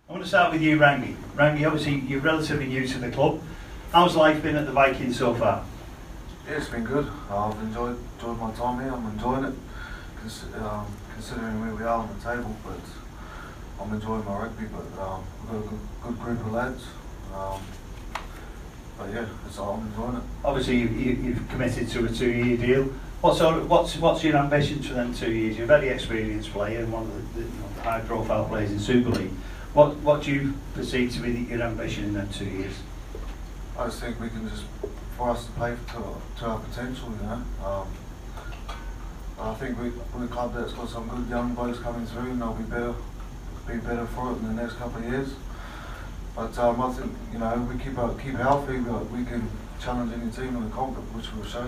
I want to start with you, Rangi. Rangi, obviously you're relatively new to the club. How's life been at the Vikings so far? Yeah, it's been good. I've enjoyed my time here. I'm enjoying it, considering where we are on the table. But I'm enjoying my rugby. But we've got a good group of lads. But yeah, I'm enjoying it. Obviously, you've committed to a 2-year deal. What's your ambitions for them 2 years? You're a very experienced player and one of the high-profile players in Super League. What do you perceive to be your ambition in them 2 years? I just think we can for us to play to our potential, you know. I think we're a club that's got some good young blokes coming through, and they'll be better for it in the next couple of years. But I think, you know, we keep healthy, we can challenge any team in the comp, which we'll show.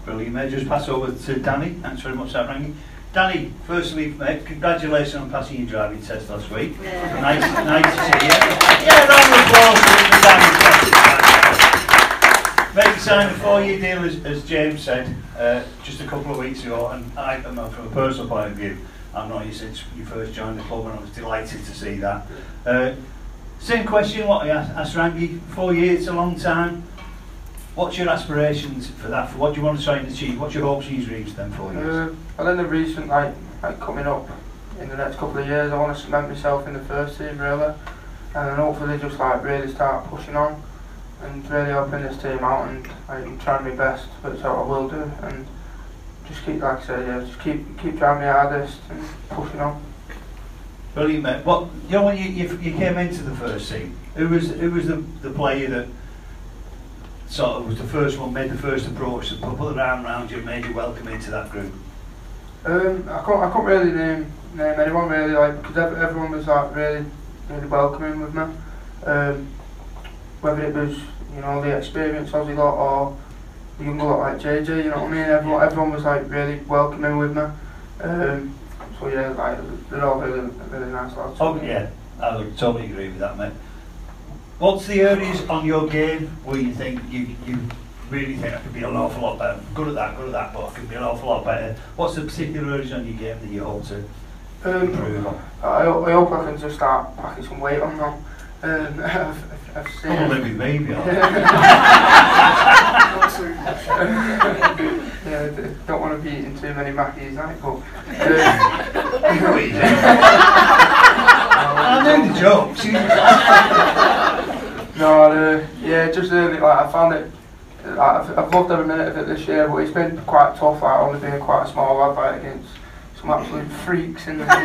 Brilliant, mate. Just pass over to Danny. Thanks very much for that, Rangi. Danny, firstly, mate, congratulations on passing your driving test last week. Yeah. Nice to see you. Yeah, round of applause for Danny. Mate, you signed a 4-year deal, as James said, just a couple of weeks ago, and I don't know, from a personal point of view, I've known you since you first joined the club, and I was delighted to see that. Same question, what I asked Rangi, 4 years, it's a long time. What's your aspirations for that? For what do you want to try and achieve? What's your hopes and dreams then 4 years? Well, in the recent, like coming up in the next couple of years, I want to cement myself in the first team really, and then hopefully just really start pushing on and really helping this team out, and trying my best, which I will do, and just keep, like I say, just keep trying my hardest and pushing on. Brilliant, mate. What, you know, when you came into the first team, who was the player that sort of was the first one, made the first approach, to put the arm around you and made you welcome into that group? I can't really name anyone really, like, because everyone was like really welcoming with me. Whether it was, you know, the experienced Aussie lot or the younger lot like JJ, you know what I mean. Everyone was like really welcoming with me. So yeah, like they're all really nice lads. Oh yeah, I would totally agree with that, mate. What's the areas on your game where you think you really think I could be an awful lot better? Good at that, but I could be an awful lot better. What's the particular areas on your game that you hope to improve on? I hope I can just start packing some weight on now. I've seen. Probably with me, yeah, don't want to be eating too many Mackies, like, but. I know the jokes. No, yeah, just really, like, I found it. I've loved every minute of it this year, but it's been quite tough. Like, only being quite a small lad, like, against some absolute freaks in the game.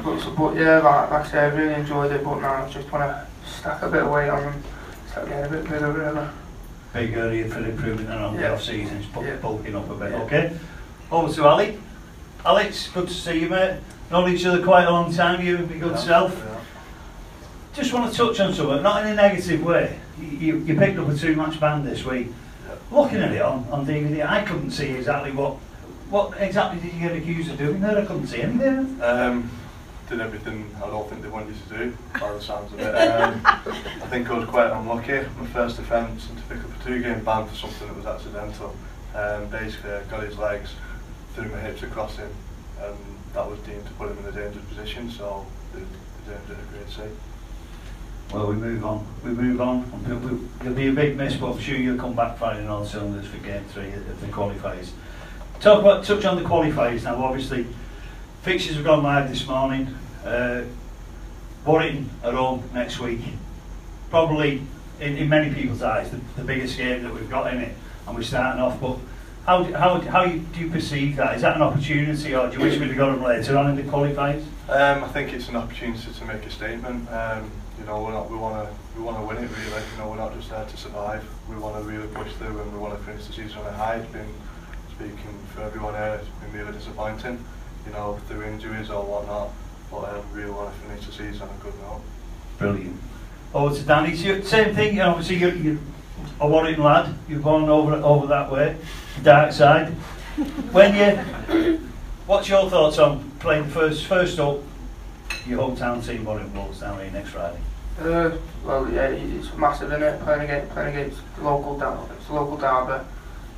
But yeah, like I say, I really enjoyed it. But now I just want to stack a bit of weight on them, start getting a bit bigger, really. Big area for improvement and on the off season, bulking up a bit. Yeah. Okay. Over to Ali. Alex, good to see you, mate. Known each other quite a long time. You and your good self. Yeah. Just want to touch on something, not in a negative way. You picked up a 2-match ban this week. Yeah. Looking at it on DVD, I couldn't see exactly what exactly did you get accused of doing there. I couldn't see anything. Did everything I don't think they wanted you to do, by the sounds of it. I think I was quite unlucky. My first offence, and to pick up a 2-game ban for something that was accidental. Basically, I got his legs, threw my hips across him, and that was deemed to put him in a dangerous position. So they deemed it a grade C. Well, we move on. You'll be a big miss, but I'm sure you'll come back firing all cylinders for Game 3 of the qualifiers. Touch on the qualifiers now. Obviously, fixtures have gone live this morning. Warrington at home next week. Probably, in many people's eyes, the biggest game that we've got in it, and we're starting off. But how do you perceive that? Is that an opportunity, or do you wish we'd have got them later on in the qualifiers? I think it's an opportunity to make a statement. You know, we want to win it really. You know, we're not just there to survive. We want to really push through, and we want to finish the season on a high. It's been, speaking for everyone here, it's been really disappointing. You know, through injuries or whatnot. But we really want to finish the season on a good note. Brilliant. Over to Danny. So same thing. You know, obviously you're a Warrington lad. You're born over that way, the dark side. What's your thoughts on playing first up your hometown team, Warrington Wolves, down here next Friday? Well, yeah, it's massive, isn't it? Playing against the local derby.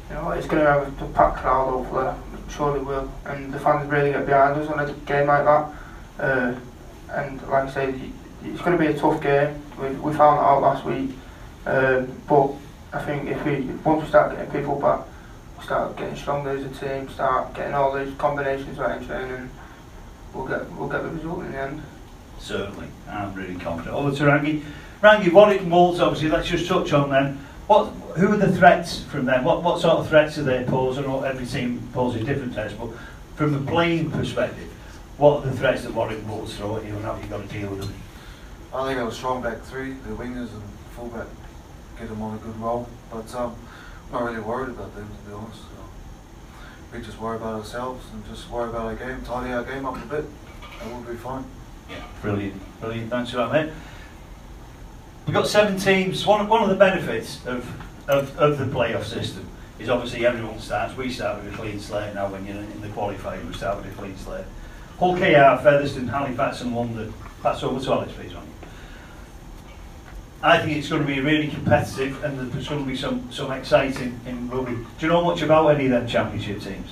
You know, it's going to have a packed crowd, hopefully. Surely will, and the fans really get behind us on a game like that. and like I said, it's going to be a tough game. We found that out last week, but I think once we start getting people back, we start getting stronger as a team, start getting all these combinations right in training, we'll get the result in the end. Certainly, I'm really confident. Over to Rangi. Rangi, Warwick and Wolves, obviously, let's just touch on them. Who are the threats from them? What sort of threats are they posing? Every team poses different threats, but from a playing perspective, what are the threats that Warwick and Wolves throw at you, and how have you got to deal with them? I think they were strong back three, the wingers and fullback get them on a good roll, but I'm not really worried about them, to be honest. We just worry about ourselves and just worry about our game, tidy our game up a bit, and we'll be fine. Yeah, brilliant, thanks for that, mate. We've got 7 teams. One of the benefits of the playoff system is obviously everyone starts. We start with a clean slate now. When you're in the qualifier, we start with a clean slate. Hull KR, Featherstone, Halifax and London. Pass over to Alex, please, Ron. I think it's going to be really competitive, and there's going to be some exciting in rugby. Do you know much about any of them championship teams?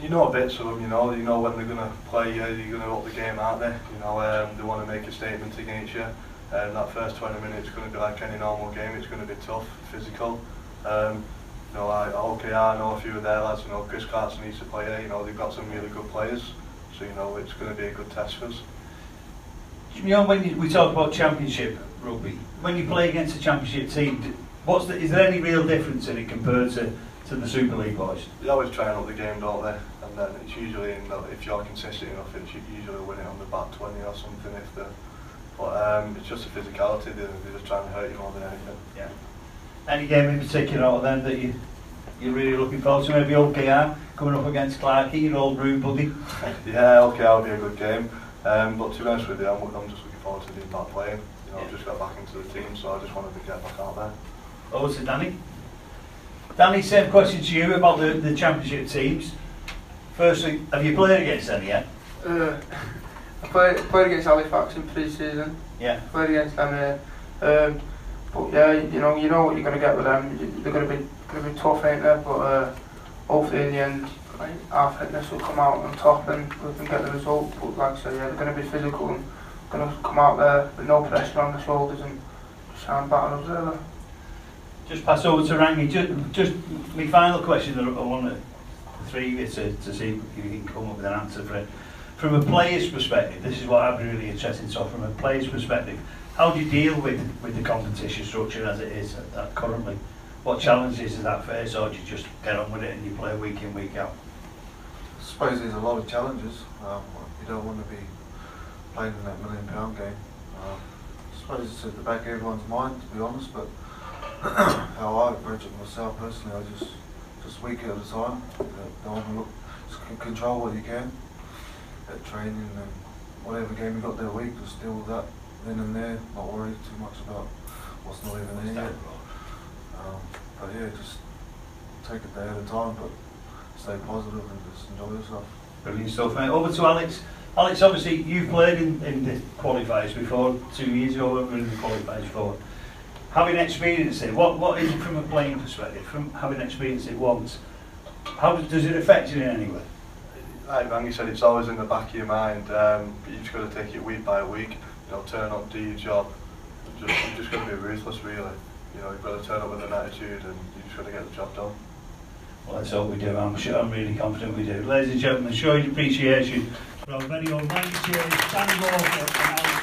You know bits of them, you know when they're going to play, you're going to up the game, aren't they? They want to make a statement against you. That first 20 minutes is going to be like any normal game. It's going to be tough, physical. I know a few of their lads. Chris Clarkson needs to play here. They've got some really good players, so it's going to be a good test for us. When we talk about championship rugby, when you play against a championship team, is there any real difference in it compared to the Super League boys? They always try and up the game, don't they? And then it's usually if you're consistent enough, it's usually winning on the back 20 or something. But it's just the physicality. They're just trying to hurt you more than anything. Yeah. Any game in particular out of them that you're really looking forward to? Maybe OKR coming up against Clarkie, your old room buddy. Yeah, OKR will be a good game. But to be honest with you, I'm just looking forward to being back playing. I've just got back into the team, so I just wanted to get back out there. Over to Danny. Danny, same question to you about the championship teams. Firstly, have you played against any yet? I played against Halifax in pre-season. Yeah. Played against them here. But yeah, you know what you're going to get with them. They're going to be tough, ain't they? But hopefully in the end, our fitness will come out on top and we can get the result. But like I say, yeah, they're going to be physical and going to come out there with no pressure on the shoulders and shine batter us really. Just pass over to Rangi. Just my final question that I want the three of you to see if you can come up with an answer for it. From a player's perspective, this is what I'd be really interested in. So from a player's perspective, how do you deal with the competition structure as it is currently? What challenges does that face, or do you just get on with it and you play week in, week out? I suppose there's a lot of challenges. You don't want to be playing in that £1 million game. I suppose it's at the back of everyone's mind, to be honest, but how I approach it myself personally, I just week at a time. Don't want to look, just control what you can at training and whatever game you got that week, just deal with that then and there, not worry too much about what's not even there yet. But yeah, just take it day at a time, but stay positive and just enjoy yourself. Brilliant stuff, mate. Over to Alex. Alex, obviously you've played in the qualifiers before, 2 years ago we were in the qualifiers before. Having experienced it, what is it from a playing perspective, from having experienced it once, how does it affect you in any way? Like Rangi said, it's always in the back of your mind, but you've just got to take it week by week, turn up, do your job, you've just got to be ruthless really, you've got to turn up with an attitude and you've just got to get the job done. Well, that's all we do. I'm really confident we do. Ladies and gentlemen, show your appreciation for our very own Rangi Chase, Danny Walker and